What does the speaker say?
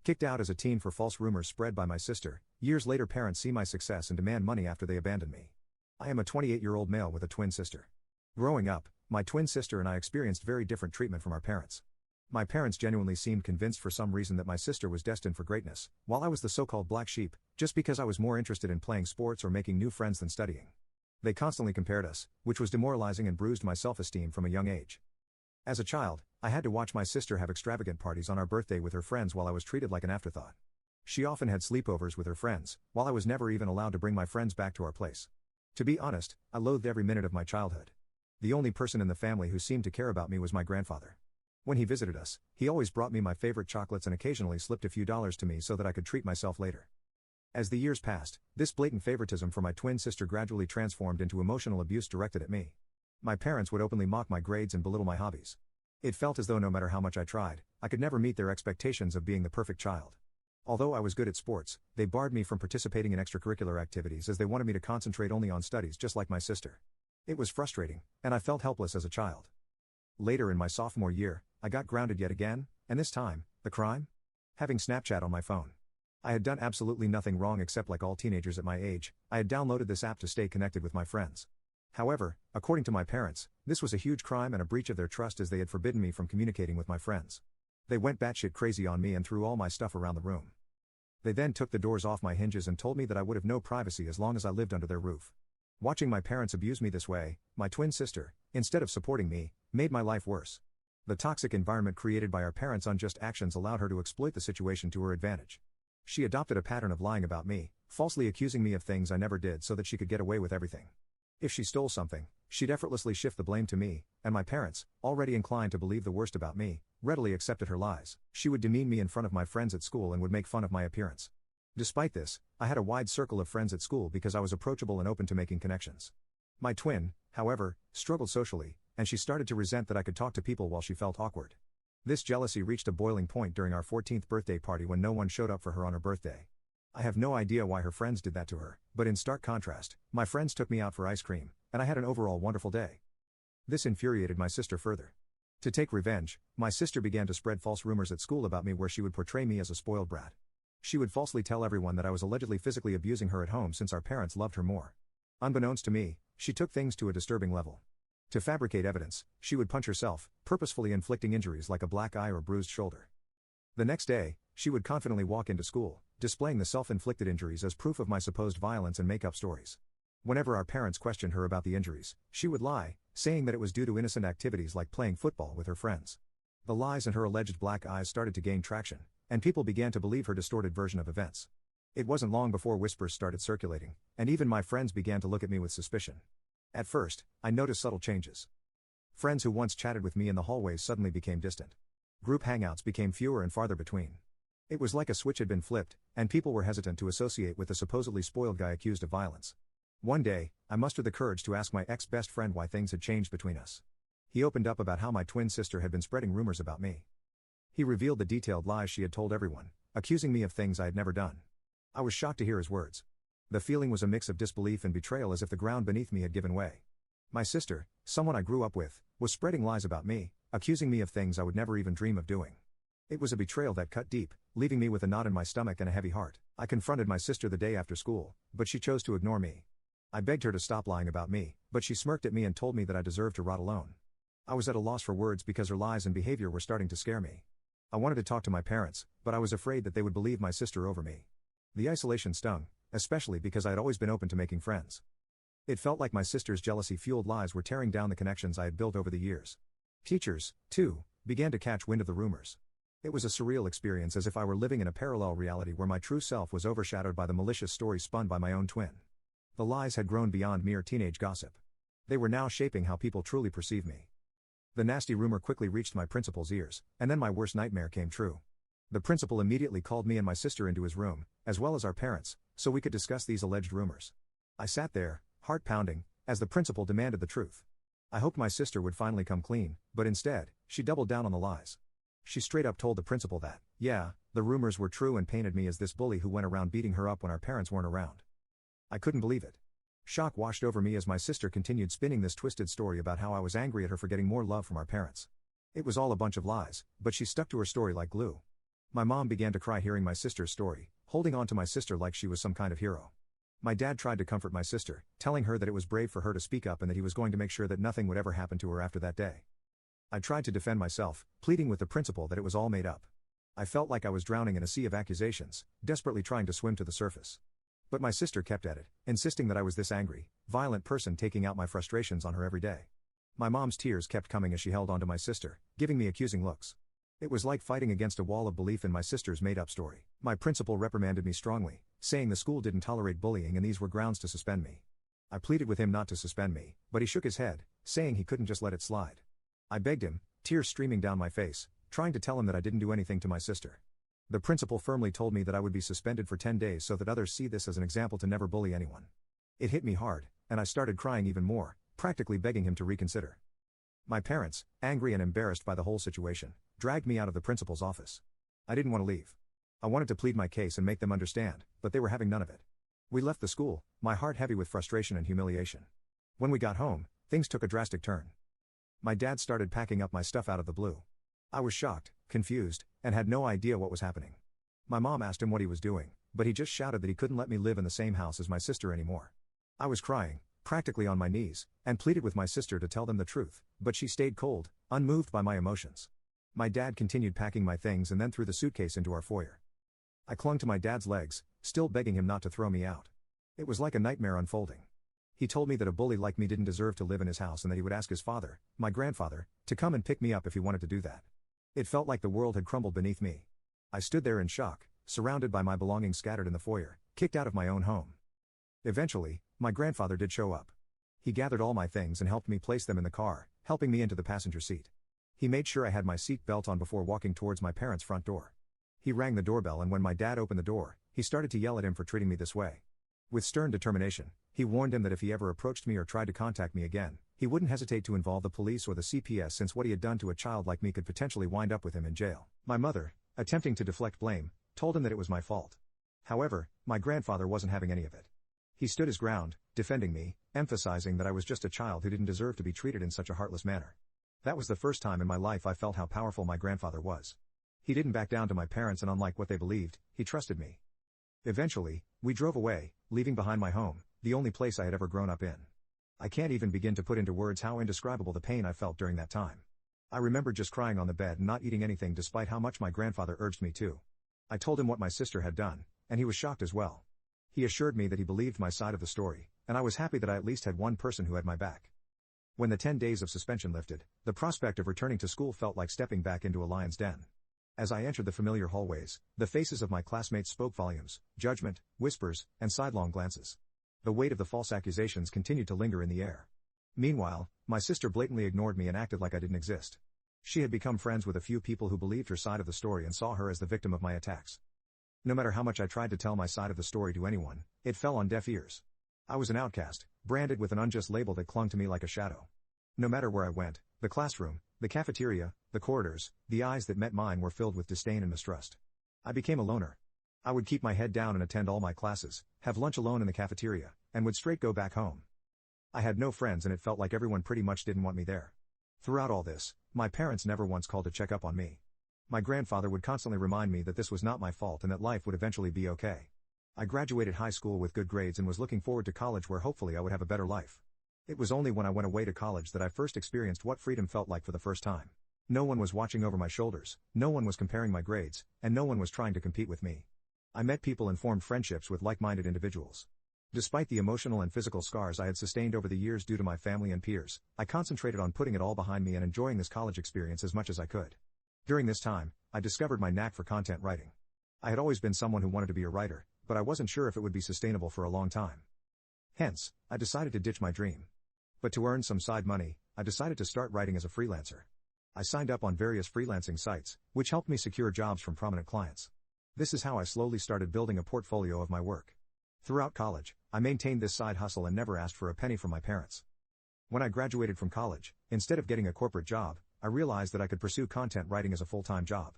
Kicked out as a teen for false rumors spread by my sister, years later parents see my success and demand money after they abandon me. I am a 28-year-old male with a twin sister. Growing up, my twin sister and I experienced very different treatment from our parents. My parents genuinely seemed convinced for some reason that my sister was destined for greatness, while I was the so-called black sheep, just because I was more interested in playing sports or making new friends than studying. They constantly compared us, which was demoralizing and bruised my self-esteem from a young age. As a child, I had to watch my sister have extravagant parties on our birthday with her friends while I was treated like an afterthought. She often had sleepovers with her friends, while I was never even allowed to bring my friends back to our place. To be honest, I loathed every minute of my childhood. The only person in the family who seemed to care about me was my grandfather. When he visited us, he always brought me my favorite chocolates and occasionally slipped a few dollars to me so that I could treat myself later. As the years passed, this blatant favoritism for my twin sister gradually transformed into emotional abuse directed at me. My parents would openly mock my grades and belittle my hobbies. It felt as though no matter how much I tried, I could never meet their expectations of being the perfect child. Although I was good at sports, they barred me from participating in extracurricular activities as they wanted me to concentrate only on studies just like my sister. It was frustrating, and I felt helpless as a child. Later in my sophomore year, I got grounded yet again, and this time, the crime? Having Snapchat on my phone. I had done absolutely nothing wrong except like all teenagers at my age, I had downloaded this app to stay connected with my friends. However, according to my parents, this was a huge crime and a breach of their trust as they had forbidden me from communicating with my friends. They went batshit crazy on me and threw all my stuff around the room. They then took the doors off my hinges and told me that I would have no privacy as long as I lived under their roof. Watching my parents abuse me this way, my twin sister, instead of supporting me, made my life worse. The toxic environment created by our parents' unjust actions allowed her to exploit the situation to her advantage. She adopted a pattern of lying about me, falsely accusing me of things I never did so that she could get away with everything. If she stole something, she'd effortlessly shift the blame to me, and my parents, already inclined to believe the worst about me, readily accepted her lies. She would demean me in front of my friends at school and would make fun of my appearance. Despite this, I had a wide circle of friends at school because I was approachable and open to making connections. My twin, however, struggled socially, and she started to resent that I could talk to people while she felt awkward. This jealousy reached a boiling point during our 14th birthday party when no one showed up for her on her birthday. I have no idea why her friends did that to her, but in stark contrast, my friends took me out for ice cream, and I had an overall wonderful day. This infuriated my sister further. To take revenge, my sister began to spread false rumors at school about me where she would portray me as a spoiled brat. She would falsely tell everyone that I was allegedly physically abusing her at home since our parents loved her more. Unbeknownst to me, she took things to a disturbing level. To fabricate evidence, she would punch herself, purposefully inflicting injuries like a black eye or bruised shoulder. The next day, she would confidently walk into school, displaying the self-inflicted injuries as proof of my supposed violence and make up stories. Whenever our parents questioned her about the injuries, she would lie, saying that it was due to innocent activities like playing football with her friends. The lies and her alleged black eyes started to gain traction, and people began to believe her distorted version of events. It wasn't long before whispers started circulating, and even my friends began to look at me with suspicion. At first, I noticed subtle changes. Friends who once chatted with me in the hallways suddenly became distant. Group hangouts became fewer and farther between. It was like a switch had been flipped, and people were hesitant to associate with the supposedly spoiled guy accused of violence. One day, I mustered the courage to ask my ex-best friend why things had changed between us. He opened up about how my twin sister had been spreading rumors about me. He revealed the detailed lies she had told everyone, accusing me of things I had never done. I was shocked to hear his words. The feeling was a mix of disbelief and betrayal, as if the ground beneath me had given way. My sister, someone I grew up with, was spreading lies about me, accusing me of things I would never even dream of doing. It was a betrayal that cut deep, leaving me with a knot in my stomach and a heavy heart. I confronted my sister the day after school, but she chose to ignore me. I begged her to stop lying about me, but she smirked at me and told me that I deserved to rot alone. I was at a loss for words because her lies and behavior were starting to scare me. I wanted to talk to my parents, but I was afraid that they would believe my sister over me. The isolation stung, especially because I had always been open to making friends. It felt like my sister's jealousy-fueled lies were tearing down the connections I had built over the years. Teachers, too, began to catch wind of the rumors. It was a surreal experience, as if I were living in a parallel reality where my true self was overshadowed by the malicious stories spun by my own twin. The lies had grown beyond mere teenage gossip. They were now shaping how people truly perceive me. The nasty rumor quickly reached my principal's ears, and then my worst nightmare came true. The principal immediately called me and my sister into his room, as well as our parents, so we could discuss these alleged rumors. I sat there, heart pounding, as the principal demanded the truth. I hoped my sister would finally come clean, but instead, she doubled down on the lies. She straight up told the principal that, yeah, the rumors were true, and painted me as this bully who went around beating her up when our parents weren't around. I couldn't believe it. Shock washed over me as my sister continued spinning this twisted story about how I was angry at her for getting more love from our parents. It was all a bunch of lies, but she stuck to her story like glue. My mom began to cry hearing my sister's story, holding on to my sister like she was some kind of hero. My dad tried to comfort my sister, telling her that it was brave for her to speak up and that he was going to make sure that nothing would ever happen to her after that day. I tried to defend myself, pleading with the principal that it was all made up. I felt like I was drowning in a sea of accusations, desperately trying to swim to the surface. But my sister kept at it, insisting that I was this angry, violent person taking out my frustrations on her every day. My mom's tears kept coming as she held onto my sister, giving me accusing looks. It was like fighting against a wall of belief in my sister's made-up story. My principal reprimanded me strongly, saying the school didn't tolerate bullying and these were grounds to suspend me. I pleaded with him not to suspend me, but he shook his head, saying he couldn't just let it slide. I begged him, tears streaming down my face, trying to tell him that I didn't do anything to my sister. The principal firmly told me that I would be suspended for 10 days so that others see this as an example to never bully anyone. It hit me hard, and I started crying even more, practically begging him to reconsider. My parents, angry and embarrassed by the whole situation, dragged me out of the principal's office. I didn't want to leave. I wanted to plead my case and make them understand, but they were having none of it. We left the school, my heart heavy with frustration and humiliation. When we got home, things took a drastic turn. My dad started packing up my stuff out of the blue. I was shocked, confused, and had no idea what was happening. My mom asked him what he was doing, but he just shouted that he couldn't let me live in the same house as my sister anymore. I was crying, practically on my knees, and pleaded with my sister to tell them the truth, but she stayed cold, unmoved by my emotions. My dad continued packing my things and then threw the suitcase into our foyer. I clung to my dad's legs, still begging him not to throw me out. It was like a nightmare unfolding. He told me that a bully like me didn't deserve to live in his house and that he would ask his father, my grandfather, to come and pick me up if he wanted to do that. It felt like the world had crumbled beneath me. I stood there in shock, surrounded by my belongings scattered in the foyer, kicked out of my own home. Eventually, my grandfather did show up. He gathered all my things and helped me place them in the car, helping me into the passenger seat. He made sure I had my seat belt on before walking towards my parents' front door. He rang the doorbell and when my dad opened the door, he started to yell at him for treating me this way. With stern determination, he warned him that if he ever approached me or tried to contact me again, he wouldn't hesitate to involve the police or the CPS since what he had done to a child like me could potentially wind up with him in jail. My mother, attempting to deflect blame, told him that it was my fault. However, my grandfather wasn't having any of it. He stood his ground, defending me, emphasizing that I was just a child who didn't deserve to be treated in such a heartless manner. That was the first time in my life I felt how powerful my grandfather was. He didn't back down to my parents and unlike what they believed, he trusted me. Eventually, we drove away, leaving behind my home, the only place I had ever grown up in. I can't even begin to put into words how indescribable the pain I felt during that time. I remember just crying on the bed and not eating anything despite how much my grandfather urged me to. I told him what my sister had done, and he was shocked as well. He assured me that he believed my side of the story, and I was happy that I at least had one person who had my back. When the 10 days of suspension lifted, the prospect of returning to school felt like stepping back into a lion's den. As I entered the familiar hallways, the faces of my classmates spoke volumes, judgment, whispers, and sidelong glances. The weight of the false accusations continued to linger in the air. Meanwhile, my sister blatantly ignored me and acted like I didn't exist. She had become friends with a few people who believed her side of the story and saw her as the victim of my attacks. No matter how much I tried to tell my side of the story to anyone, it fell on deaf ears. I was an outcast, branded with an unjust label that clung to me like a shadow. No matter where I went, the classroom, the cafeteria, the corridors, the eyes that met mine were filled with disdain and mistrust. I became a loner. I would keep my head down and attend all my classes, have lunch alone in the cafeteria, and would straight go back home. I had no friends and it felt like everyone pretty much didn't want me there. Throughout all this, my parents never once called to check up on me. My grandfather would constantly remind me that this was not my fault and that life would eventually be okay. I graduated high school with good grades and was looking forward to college where hopefully I would have a better life. It was only when I went away to college that I first experienced what freedom felt like for the first time. No one was watching over my shoulders, no one was comparing my grades, and no one was trying to compete with me. I met people and formed friendships with like-minded individuals. Despite the emotional and physical scars I had sustained over the years due to my family and peers, I concentrated on putting it all behind me and enjoying this college experience as much as I could. During this time, I discovered my knack for content writing. I had always been someone who wanted to be a writer, but I wasn't sure if it would be sustainable for a long time. Hence, I decided to ditch my dream. But to earn some side money, I decided to start writing as a freelancer. I signed up on various freelancing sites, which helped me secure jobs from prominent clients. This is how I slowly started building a portfolio of my work. Throughout college, I maintained this side hustle and never asked for a penny from my parents. When I graduated from college, instead of getting a corporate job, I realized that I could pursue content writing as a full-time job.